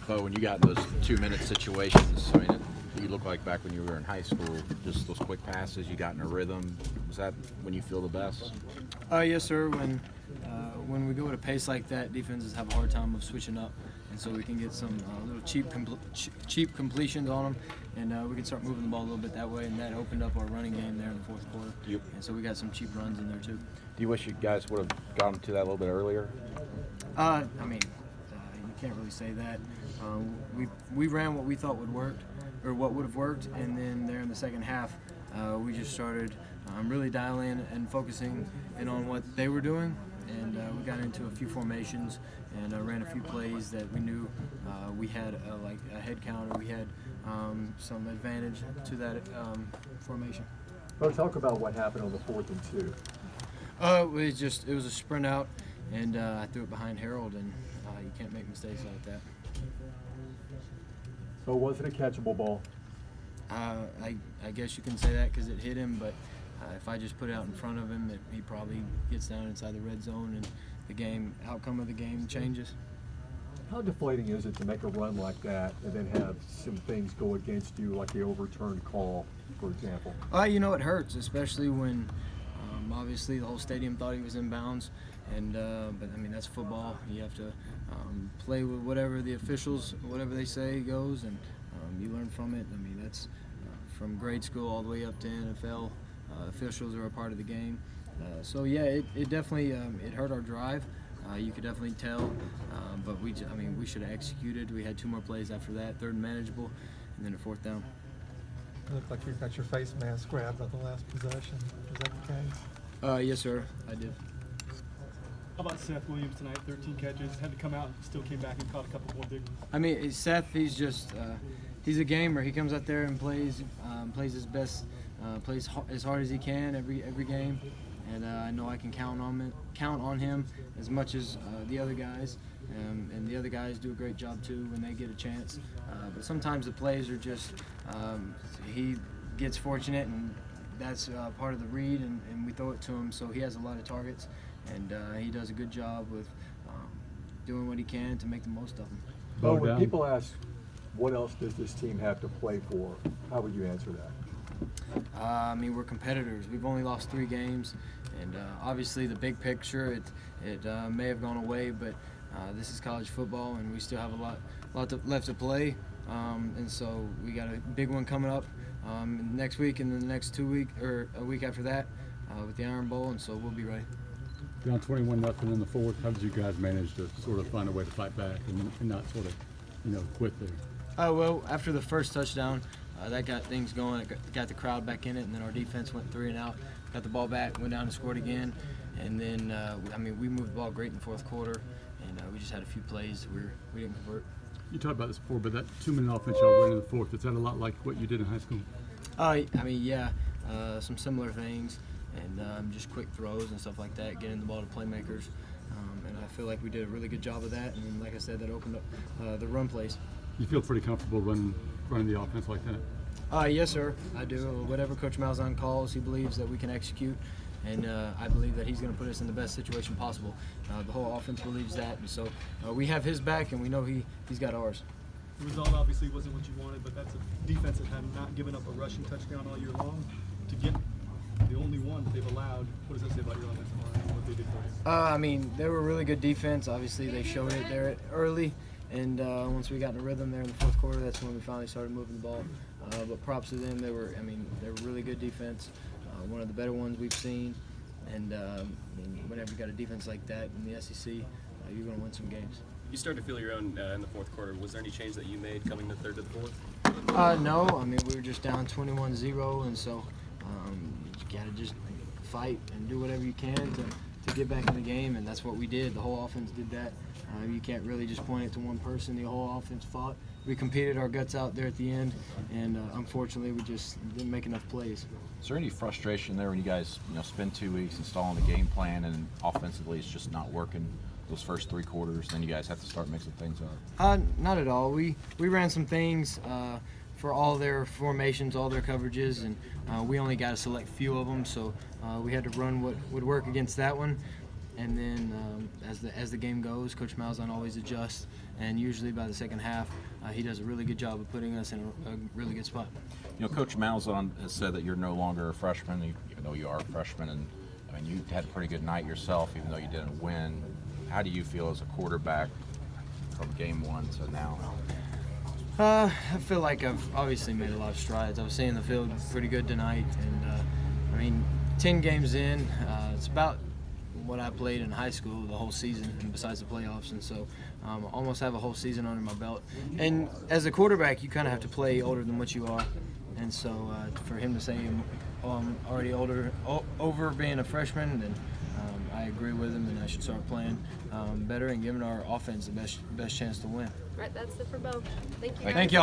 Bo, when you got in those 2-minute situations, I mean, you look like back when you were in high school, just those quick passes, you got in a rhythm. Was that when you feel the best? Yes, sir. When we go at a pace like that, defenses have a hard time of switching up, and so we can get some little cheap completions on them, and we can start moving the ball a little bit that way, and that opened up our running game there in the fourth quarter. Yep. And so we got some cheap runs in there too. Do you wish you guys would have gotten to that a little bit earlier? You can't really say that. We ran what we thought would work, or what would have worked, and then there in the second half, we just started really dialing and focusing in on what they were doing, and we got into a few formations and ran a few plays that we knew we had like a head count, or we had some advantage to that formation. Bo, talk about what happened on the 4th and 2. It was a sprint out, and I threw it behind Harold, and you can't make mistakes like that. So was it a catchable ball? I guess you can say that because it hit him, but if I just put it out in front of him, he probably gets down inside the red zone, and the outcome of the game changes. How deflating is it to make a run like that and then have some things go against you, like the overturned call, for example? It hurts, especially when obviously the whole stadium thought he was in bounds, and but I mean, that's football. You have to play with whatever the officials, whatever they say goes, and you learn from it. I mean, that's from grade school all the way up to NFL. Officials are a part of the game. So yeah, it definitely it hurt our drive. You could definitely tell, but we should have executed. We had 2 more plays after that, 3rd and manageable, and then a 4th down. It looked like you got your face mask grabbed on the last possession. Was that the case? Yes, sir, I did. How about Seth Williams tonight? 13 catches, had to come out, still came back and caught a couple more big ones. I mean, Seth, he's just he's a gamer. He comes out there and plays his best, plays as hard as he can every game, and I know I can count on him as much as the other guys, and the other guys do a great job too when they get a chance. But sometimes the plays are just he gets fortunate, and that's part of the read, and we throw it to him, so he has a lot of targets, and he does a good job with doing what he can to make the most of them. Bo, when people ask, what else does this team have to play for, how would you answer that? We're competitors. We've only lost 3 games, and obviously the big picture, it may have gone away, but this is college football, and we still have a lot left to play, and so we got a big one coming up next week, and then the next 2 weeks, or a week after that, with the Iron Bowl, and so we'll be ready. Down 21-0 in the 4th. How did you guys manage to sort of find a way to fight back and not sort of, quit there? Well, after the first touchdown, that got things going. It got the crowd back in it, and then our defense went 3 and out, got the ball back, went down and scored again, and then we moved the ball great in the 4th quarter, and we just had a few plays where we didn't convert. You talked about this before, but that 2-minute offense y'all ran in the 4th, is that a lot like what you did in high school? Some similar things, and just quick throws and stuff like that, getting the ball to playmakers, and I feel like we did a really good job of that, and like I said, that opened up the run plays. You feel pretty comfortable running the offense like that? Yes, sir, I do. Whatever Coach Malzahn calls, he believes that we can execute, and I believe that he's going to put us in the best situation possible. The whole offense believes that, and so we have his back, and we know he's got ours. The result obviously wasn't what you wanted, but that's a defense that had not given up a rushing touchdown all year long. To get the only one that they've allowed, what does that say about your offensive line, what they did for you? They were a really good defense. Obviously, they showed it there early, and once we got in a rhythm there in the 4th quarter, that's when we finally started moving the ball. But props to them. They were really good defense, one of the better ones we've seen. And whenever you got a defense like that in the SEC, you're going to win some games. You started to feel your own in the 4th quarter. Was there any change that you made coming the 3rd to the 4th? No. We were just down 21-0, and so you got to just fight and do whatever you can to get back in the game, and that's what we did. The whole offense did that. You can't really just point it to one person. The whole offense fought. We competed our guts out there at the end, and unfortunately, we just didn't make enough plays. Is there any frustration there when you guys spend 2 weeks installing the game plan and offensively it's just not working those first 3 quarters, then you guys have to start mixing things up? Not at all. We ran some things for all their formations, all their coverages, and we only got to select few of them, so we had to run what would work against that one. And then as the game goes, Coach Malzahn always adjusts, and usually by the second half, he does a really good job of putting us in a really good spot. You know, Coach Malzahn has said that you're no longer a freshman, even though you are a freshman, and I mean, you had a pretty good night yourself, even though you didn't win. How do you feel as a quarterback from game one to now? I feel like I've obviously made a lot of strides. I was seeing the field pretty good tonight, and I mean, 10 games in, it's about what I played in high school the whole season, and besides the playoffs, and so almost have a whole season under my belt. And as a quarterback, you kind of have to play older than what you are, and so for him to say I'm already over being a freshman, then I agree with him, and I should start playing better and giving our offense the best chance to win. Right, that's it for Bo. Thank you. Thank y'all.